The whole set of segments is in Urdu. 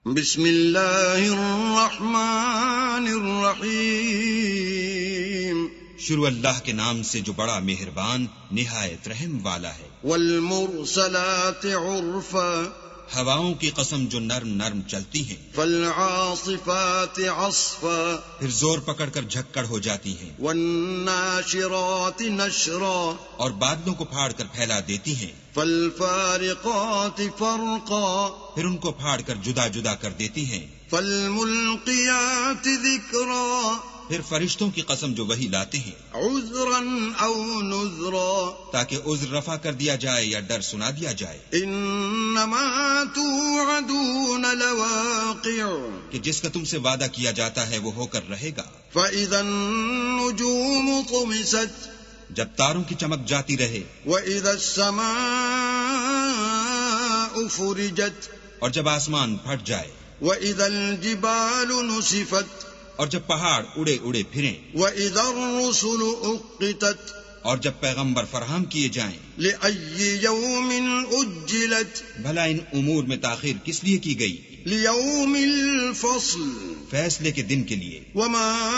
بسم اللہ الرحمن الرحیم، شروع اللہ کے نام سے جو بڑا مہربان نہایت رحم والا ہے۔ والمرسلات عرفا، ہواؤں کی قسم جو نرم نرم چلتی ہیں۔ فالعاصفات عصفا، پھر زور پکڑ کر جھکڑ ہو جاتی ہیں۔ والناشرات نشرا، اور بادلوں کو پھاڑ کر پھیلا دیتی ہیں۔ فالفارقات فرقا، پھر ان کو پھاڑ کر جدا جدا کر دیتی ہیں۔ فالملقیات ذکرا، پھر فرشتوں کی قسم جو وہی لاتے ہیں، عذرا او نذرا، تاکہ عذر رفع کر دیا جائے یا ڈر سنا دیا جائے۔ انما توعدون لواقع، کہ جس کا تم سے وعدہ کیا جاتا ہے وہ ہو کر رہے گا۔ فاذا النجوم طمست، جب تاروں کی چمک جاتی رہے۔ وَإِذَا السَّمَاءُ فُرِجَتْ، اور جب آسمان پھٹ جائے۔ وَإِذَا الْجِبَالُ نُسِفَتْ، اور جب پہاڑ اڑے اڑے پھریں۔ وَإِذَا الرُّسُلُ أُقِّتَتْ، اور جب پیغمبر فراہم کیے جائیں۔ لِأَيِّ يَوْمٍ أُجِّلَتْ، بھلا ان امور میں تاخیر کس لیے کی گئی؟ لِيَوْمِ الْفَصْلِ، فیصلے کے دن کے لیے۔ وَمَا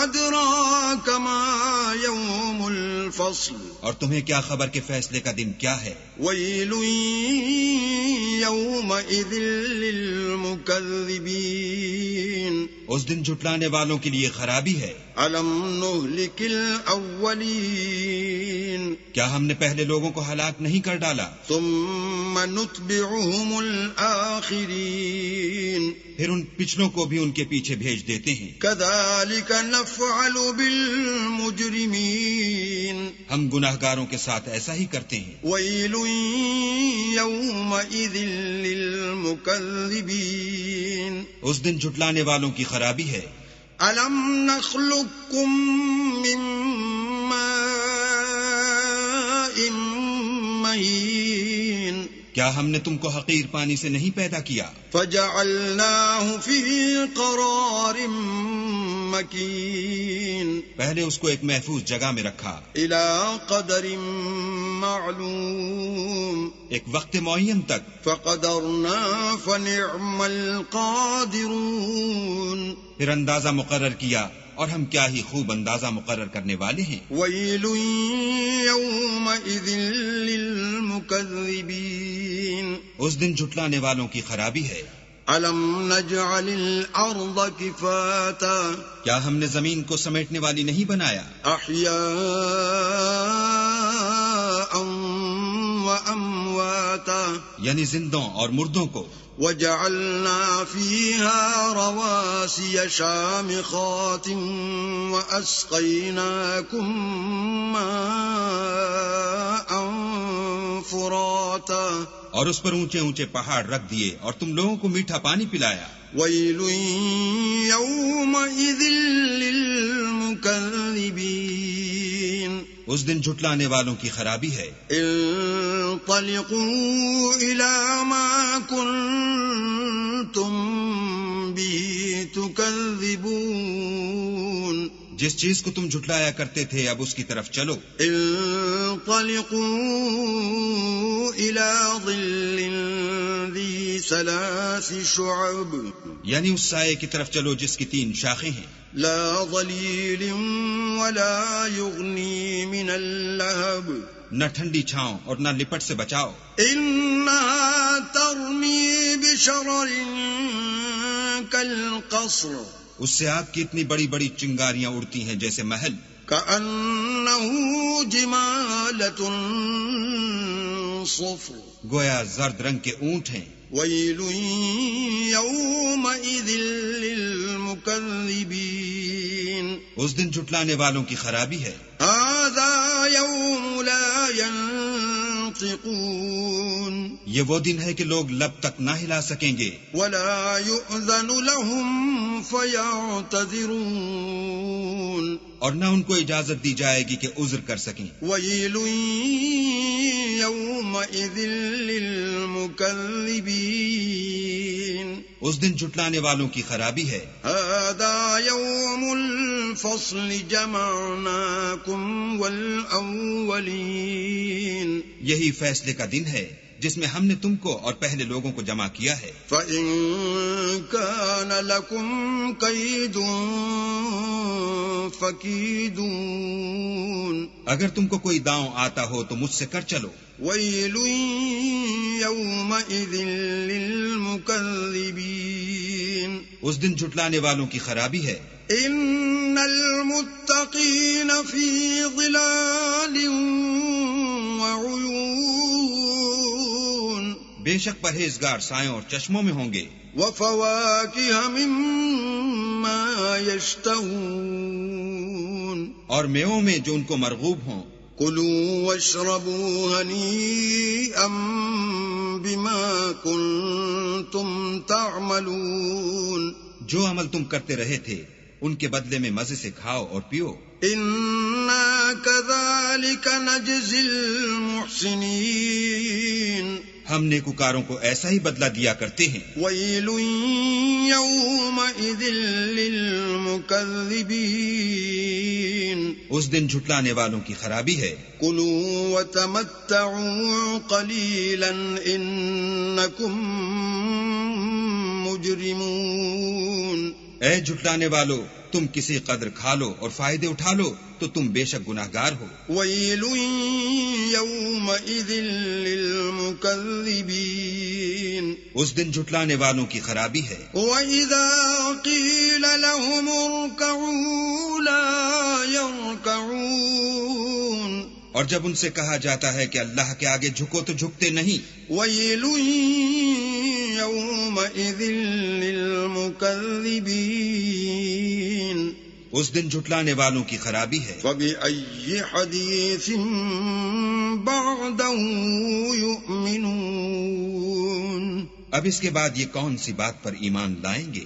أَدْرَاكَ مَا يَوْمُ الْفَصْلِ، اور تمہیں کیا خبر کہ فیصلے کا دن کیا ہے؟ وَيْلٌ يَوْمَئِذٍ لِّلْمُكَذِّبِينَ، اس دن جھٹلانے والوں کے لیے خرابی ہے۔ أَلَمْ نُهْلِكِ الْأَوَّلِينَ، کیا ہم نے پہلے لوگوں کو ہلاک نہیں کر ڈالا؟ ثُمَّ نُتْبِعُهُمُ الْآخِرِينَ، پھر ان پچھلوں کو بھی ان کے پیچھے بھیج دیتے ہیں۔ كَذَلِكَ نَفْعَلُ بِالْمُجْرِمِينَ، ہم گناہگاروں کے ساتھ ایسا ہی کرتے ہیں۔ وَيْلٌ يَوْمَئِذٍ لِّلْمُكَذِّبِينَ، اس دن جھٹلانے والوں کی خرابی ہے۔ أَلَمْ نَخْلُقكُّم مِّن مَّاءٍ مَّهِينٍ، کیا ہم نے تم کو حقیر پانی سے نہیں پیدا کیا؟ فَجَعَلْنَاهُ فِي قَرَارٍ مَّكِينٍ، پہلے اس کو ایک محفوظ جگہ میں رکھا، إِلَى قَدَرٍ مَّعْلُومٍ، ایک وقت معین تک۔ فَقَدَرْنَا فَنِعْمَ الْقَادِرُونَ، پھر اندازہ مقرر کیا، اور ہم کیا ہی خوب اندازہ مقرر کرنے والے ہیں۔ وَيْلٌ يَوْمَئِذٍ لِّلْمُكَذِّبِينَ، اس دن جھٹلانے والوں کی خرابی ہے۔ أَلَمْ نَجْعَلِ الْأَرْضَ كِفَاتًا، کیا ہم نے زمین کو سمیٹنے والی نہیں بنایا؟ أَحْيَاءً وَأَمْوَاتًا، یعنی زندوں اور مردوں کو۔ وَجَعَلْنَا فِيهَا رَوَاسِيَ شَامِخَاتٍ وَأَسْقَيْنَاكُم مَّاءً فُرَاتًا، اور اس پر اونچے اونچے پہاڑ رکھ دیے اور تم لوگوں کو میٹھا پانی پلایا۔ وَيْلٌ يَوْمَئِذٍ لِّلْمُكَذِّبِينَ، اس دن جھٹلانے والوں کی خرابی ہے۔ انطلقوا إِلَى مَا كُنتُم بِهِ تُكَذِّبُونَ، جس چیز کو تم جھٹلایا کرتے تھے اب اس کی طرف چلو۔ انطلقوا إِلَى ظِلٍّ ذِي ثَلَاثِ شُعَبٍ، یعنی اس سائے کی طرف چلو جس کی 3 شاخیں ہیں۔ لا ظليل ولا يغني من اللهب، نہ ٹھنڈی چھاؤں اور نہ لپٹ سے بچاؤ۔ إنها ترمي بشرر كالقصر، اس سے آگ کی اتنی بڑی بڑی چنگاریاں اڑتی ہیں جیسے محل۔ كأنه جمالة صفر، گویا زرد رنگ کے اونٹ ہیں۔ ويل يومئذ للمكذبين، اس دن جھٹلانے والوں کی خرابی ہے۔ هذا يوم لا ينطقون، یہ وہ دن ہے کہ لوگ لب تک نہ ہلا سکیں گے۔ ولا يؤذن لهم فيعتذرون، اور نہ ان کو اجازت دی جائے گی کہ عذر کر سکیں۔ ويل يومئذ للمكذبين، اس دن جھٹلانے والوں کی خرابی ہے۔ هذا يوم الفصل جمعناكم والأولين، یہی فیصلے کا دن ہے جس میں ہم نے تم کو اور پہلے لوگوں کو جمع کیا ہے. فَإِن كَانَ لَكُمْ كَيْدٌ فَكِيدُونِ اگر تم کو کوئی داؤں آتا ہو تو مجھ سے کر چلو. وَيْلٌ يَوْمَئِذٍ لِّلْمُكَذِّبِينَ اس دن جھٹلانے والوں کی خرابی ہے. إِنَّ الْمُتَّقِينَ فِي ظِلَالٍ وَعُيُونٍ بے شک پرہیزگار سایوں اور چشموں میں ہوں گے. وَفَوَاكِهَ مِمَّا يَشْتَهُونَ اور میووں میں جو ان کو مرغوب ہوں. كُلُوا وَاشْرَبُوا هَنِيئًا بِمَا كُنتُمْ تَعْمَلُونَ جو عمل تم کرتے رہے تھے ان کے بدلے میں مزے سے کھاؤ اور پیو. إِنَّا كَذَلِكَ نَجْزِي الْمُحْسِنِينَ ہم نیکوکاروں کو ایسا ہی بدلہ دیا کرتے ہیں. وَيْلٌ يَوْمَئِذٍ لِّلْمُكَذِّبِينَ اس دن جھٹلانے والوں کی خرابی ہے. كُلُوا وَتَمَتَّعُوا قَلِيلًا إِنَّكُمْ مُجْرِمُونَ اے جھٹلانے والو تم کسی قدر کھا لو اور فائدے اٹھا لو تو تم بے شک گناہگار ہو. وَيْلٌ يَوْمَئِذٍ لِّلْمُكَذِّبِينَ اس دن جھٹلانے والوں کی خرابی ہے. وَإِذَا قِيلَ لَهُمُ ارْكَعُوا لَا يَرْكَعُونَ اور جب ان سے کہا جاتا ہے کہ اللہ کے آگے جھکو تو جھکتے نہیں. وَيْلٌ يَوْمَئِذٍ لِّلْمُكَذِّبِينَ اس دن جھٹلانے والوں کی خرابی ہے. فَبِأَيِّ حَدِيثٍ بَعْدَهُ يُؤْمِنُونَ اب اس کے بعد یہ کون سی بات پر ایمان لائیں گے؟